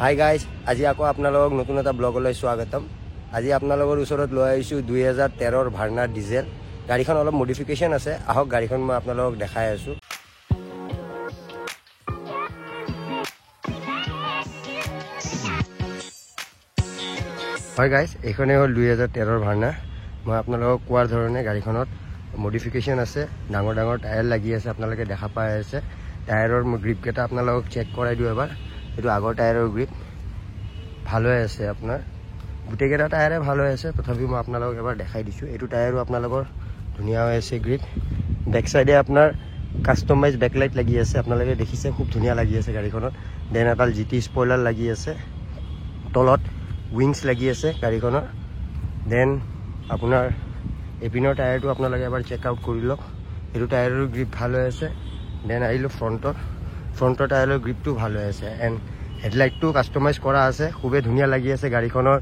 Hi guys, আজি আকৌ আপোনালোকক নতুন এটা ব্লগলৈ স্বাগতম। আজি আপোনালোকৰ ওচৰত লৈ আহিছোঁ 2013 ভাৰ্না ডিজেল। গাড়ীখন অলপ মডিফিকেশ্যন আছে, আহক গাড়ীখন মই আপোনালোকক দেখাই আছোঁ। হয় গাইজ, এইখনেই হ'ল 2013 ভাৰ্না। মই আপোনালোকক কোৱাৰ ধৰণে গাড়ীখনত মডিফিকেশ্যন আছে, ডাঙৰ ডাঙৰ টায়াৰ লাগি আছে, আপোনালোকে দেখা পাই আছে। টায়াৰৰ গ্ৰিপকেইটা আপোনালোকক চেক কৰাই দিওঁ এবাৰ। এইটো আগৰ টায়াৰৰ গ্ৰিপ ভাল হৈ আছে, আপোনাৰ গোটেইকেইটা টায়াৰে ভাল হৈ আছে, তথাপিও মই আপোনালোকক এবাৰ দেখাই দিছোঁ। এইটো টায়াৰো আপোনালোকৰ ধুনীয়া হৈ আছে গ্ৰিপ। বেক চাইডে আপোনাৰ কাষ্টমাইজ বেকলাইট লাগি আছে, আপোনালোকে দেখিছে, খুব ধুনীয়া লাগি আছে গাড়ীখনত। দেন এডাল GT স্পইলাৰ লাগি আছে, তলত উইংছ লাগি আছে গাড়ীখনৰ। দেন আপোনাৰ এপিনৰ টায়াৰটো আপোনালোকে এবাৰ চেক আউট কৰি লওক, এইটো টায়াৰৰ গ্ৰিপ ভাল হৈ আছে। দেন আহিলোঁ ফ্ৰণ্টৰ টায়াৰৰ গ্ৰিপটো ভাল হৈ আছে। এণ্ড হেডলাইটটো কাষ্টমাইজ কৰা আছে, খুবেই ধুনীয়া লাগি আছে গাড়ীখনৰ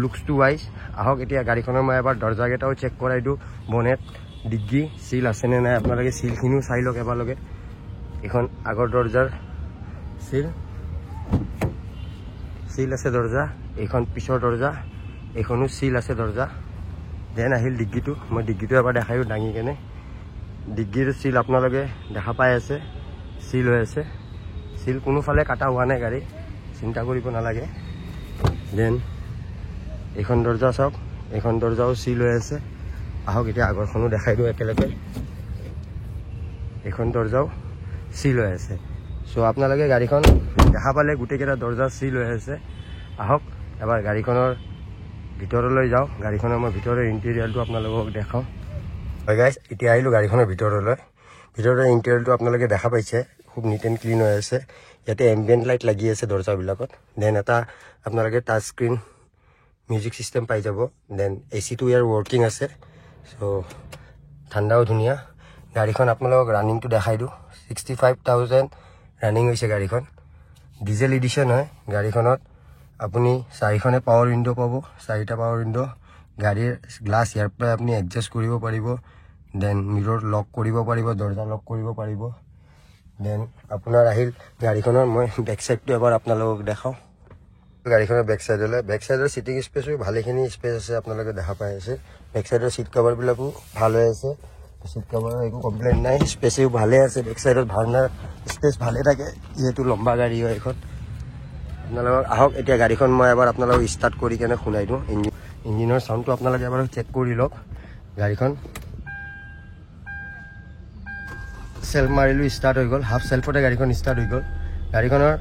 লুকছটো ৱাইজ। আহক এতিয়া গাড়ীখনৰ মই এবাৰ দৰ্জাকেইটাও চেক কৰাই দিওঁ, বনেট ডিগ্গি চিল আছেনে নাই, আপোনালোকে চিলখিনিও চাই লওক এবাৰলৈকে। এইখন আগৰ দৰ্জাৰ চিল আছে দৰ্জা, এইখন পিছৰ দৰ্জা, এইখনো চিল আছে দৰ্জা। দেন আহিল ডিগ্গিটো, মই ডিগ্গিটো এবাৰ দেখাইও দাঙি কেনে। ডিগ্গিৰ চিল আপোনালোকে দেখা পাই আছে, চিল হৈ আছে, চিল কোনোফালে কাটা হোৱা নাই, গাড়ী চিন্তা কৰিব নালাগে। দেন এইখন দৰ্জা চাওক, এইখন দৰ্জাও চিল হৈ আছে। আহক এতিয়া আগৰখনো দেখাই দিওঁ একেলগে, এইখন দৰ্জাও চিল হৈ আছে। চ' আপোনালোকে গাড়ীখন দেখা পালে গোটেইকেইটা দৰ্জা চিল হৈ আছে। আহক এবাৰ গাড়ীখনৰ ভিতৰলৈ যাওঁ, গাড়ীখনৰ মই ভিতৰৰ ইণ্টেৰিয়াৰটো আপোনালোকক দেখাওঁ। হয় গাইজ, এতিয়া আহিলোঁ গাড়ীখনৰ ভিতৰৰ ইণ্টেৰিয়াৰটো আপোনালোকে দেখা পাইছে, খুব নিট এণ্ড ক্লিন হৈ আছে। ইয়াতে এম্বিয়েণ্ট লাইট লাগি আছে দৰ্জাবিলাকত। দেন এটা আপোনালোকে টাচ স্ক্ৰীণ মিউজিক ছিষ্টেম পাই যাব। দেন AC-টো ইয়াৰ ৱৰ্কিং আছে, চ' ঠাণ্ডাও ধুনীয়া। গাড়ীখন আপোনালোকক ৰানিংটো দেখাই দিওঁ, 65,000 ৰানিং হৈছে গাড়ীখন। ডিজেল এডিশ্যন হয় গাড়ীখনত। আপুনি 4খনে পাৱাৰ উইণ্ড' পাব, 4টা পাৱাৰ উইণ্ড'। গাড়ীৰ গ্লাছ ইয়াৰ পৰাই আপুনি এডজাষ্ট কৰিব পাৰিব। দেন মিৰৰ লক কৰিব পাৰিব, দৰ্জা লক কৰিব পাৰিব। দেন আপোনাৰ আহিল গাড়ীখনৰ মই বেক চাইডটো এবাৰ আপোনালোকক দেখাওঁ। গাড়ীখনৰ বেক চাইডৰ ছিটিং স্পেচো ভালেখিনি স্পেচ আছে, আপোনালোকে দেখা পাই আছে। বেক চাইডৰ ছিট কভাৰবিলাকো ভাল হৈ আছে, ছিট কভাৰৰ একো কমপ্লেইন নাই, স্পেচো ভালে আছে। বেক চাইডত ভাৰ্নাৰ স্পেচ ভালে থাকে, যিহেতু লম্বা গাড়ী হয় এইখন। আপোনালোকক আহক এতিয়া গাড়ীখন মই এবাৰ আপোনালোকক ষ্টাৰ্ট কৰি কেনে শুনাই দিওঁ। ইঞ্জিনৰ চাউণ্ডটো আপোনালোকে এবাৰ চেক কৰি লওক। গাড়ীখন চেল্ফ মাৰিলোঁ, ষ্টাৰ্ট হৈ গ'ল, হাফ চেল্ফতে গাড়ীখন ষ্টাৰ্ট হৈ গ'ল। গাড়ীখনৰ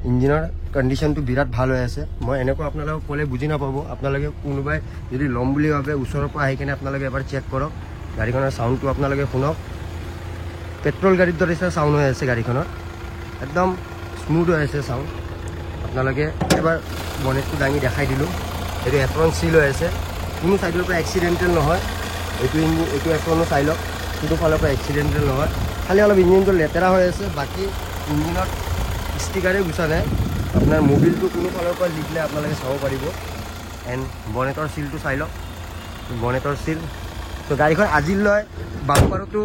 ইঞ্জিনৰ কণ্ডিশ্যনটো বিৰাট ভাল হৈ আছে। মই এনেকুৱা আপোনালোকক ক'লে বুজি নাপাব, আপোনালোকে কোনোবাই যদি ল'ম বুলি ভাবে ওচৰৰ পৰা আহি কেনে আপোনালোকে এবাৰ চেক কৰক। গাড়ীখনৰ চাউণ্ডটো আপোনালোকে শুনক, পেট্ৰল গাড়ীৰ দৰে চাউণ্ড হৈ আছে গাড়ীখনৰ, একদম স্মুথ হৈ আছে চাউণ্ড। আপোনালোকে এবাৰ বনেটটো দাঙি দেখাই দিলোঁ, এইটো এপ্ৰন চিল হৈ আছে, কোনো ছাইডৰ পৰা এক্সিডেণ্টেল নহয়। এইটো এপ্ৰনো চাই লওক, কোনো ফালৰ পৰা এক্সিডেণ্টেল নহয়, খালি অলপ ইঞ্জিনটো লেতেৰা হৈ আছে, বাকী ইঞ্জিনত ষ্টিকাৰে গুচা নাই। আপোনাৰ মবিলটো কোনো ফালৰ পৰা লিখিলে আপোনালোকে চাব পাৰিব। এণ্ড বনেটৰ চিলটো চাই লওক, বনেটৰ চিল। ত' গাড়ীখন আজিলৈ বাম্পাৰতো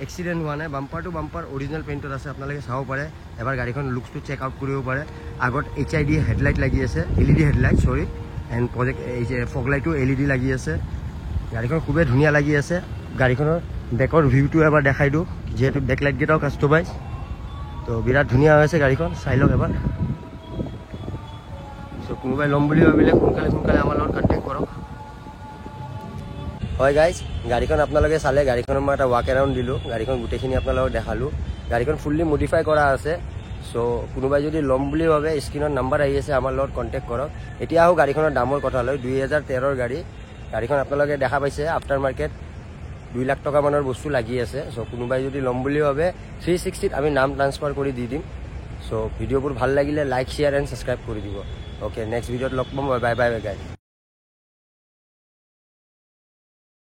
এক্সিডেণ্ট হোৱা নাই, বাম্পাৰ টু বাম্পাৰ অৰিজিনেল পেইণ্টত আছে, আপোনালোকে চাব পাৰে। এবাৰ গাড়ীখন লুকছটো চেক আউট কৰিব পাৰে। আগত HID হেডলাইট লাগি আছে, LED হেডলাইট, চৰি। এণ্ড ফগ লাইটো LED লাগি আছে। গাড়ীখন খুবেই ধুনীয়া লাগি আছে। গাড়ীখনৰ বেকৰ ভিউটো এবাৰ দেখাই দিওঁ, যিহেতু বেকলাইটকেইটাও কাষ্টমাইজ। তো বিৰাট ধুনীয়া হৈ আছে গাড়ীখন, চাই লওক এবাৰ। চ' কোনোবাই ল'ম বুলি ভাবিলে সোনকালে আমাৰ লগত কণ্টেক্ট কৰক। হয় গাইজ, গাড়ীখন আপোনালোকে চালে, গাড়ীখনৰ মই এটা ৱাক এৰাউণ্ড দিলোঁ, গাড়ীখন গোটেইখিনি আপোনালোকক দেখালোঁ। গাড়ীখন ফুল্লি মডিফাই কৰা আছে। চ' কোনোবাই যদি ল'ম বুলি ভাবে স্ক্ৰীণত নাম্বাৰ আহি আছে, আমাৰ লগত কণ্টেক্ট কৰক। এতিয়া আহোঁ গাড়ীখনৰ দামৰ কথালৈ। 2013 গাড়ী, গাড়ীখন আপোনালোকে দেখা পাইছে, আফটাৰ মাৰ্কেট 2 লাখ টকা মানৰ বস্তু লাগি আছে। চ' কোনোবাই যদি ল'ম বুলি ভাবে 360ত আমি নাম ট্ৰান্সফাৰ কৰি দি দিম। চ' ভিডিঅ'বোৰ ভাল লাগিলে লাইক, শ্বেয়াৰ এণ্ড ছাবস্ক্ৰাইব কৰি দিব। অ'কে, নেক্সট ভিডিঅ'ত লগ পাম। Bye bye guys.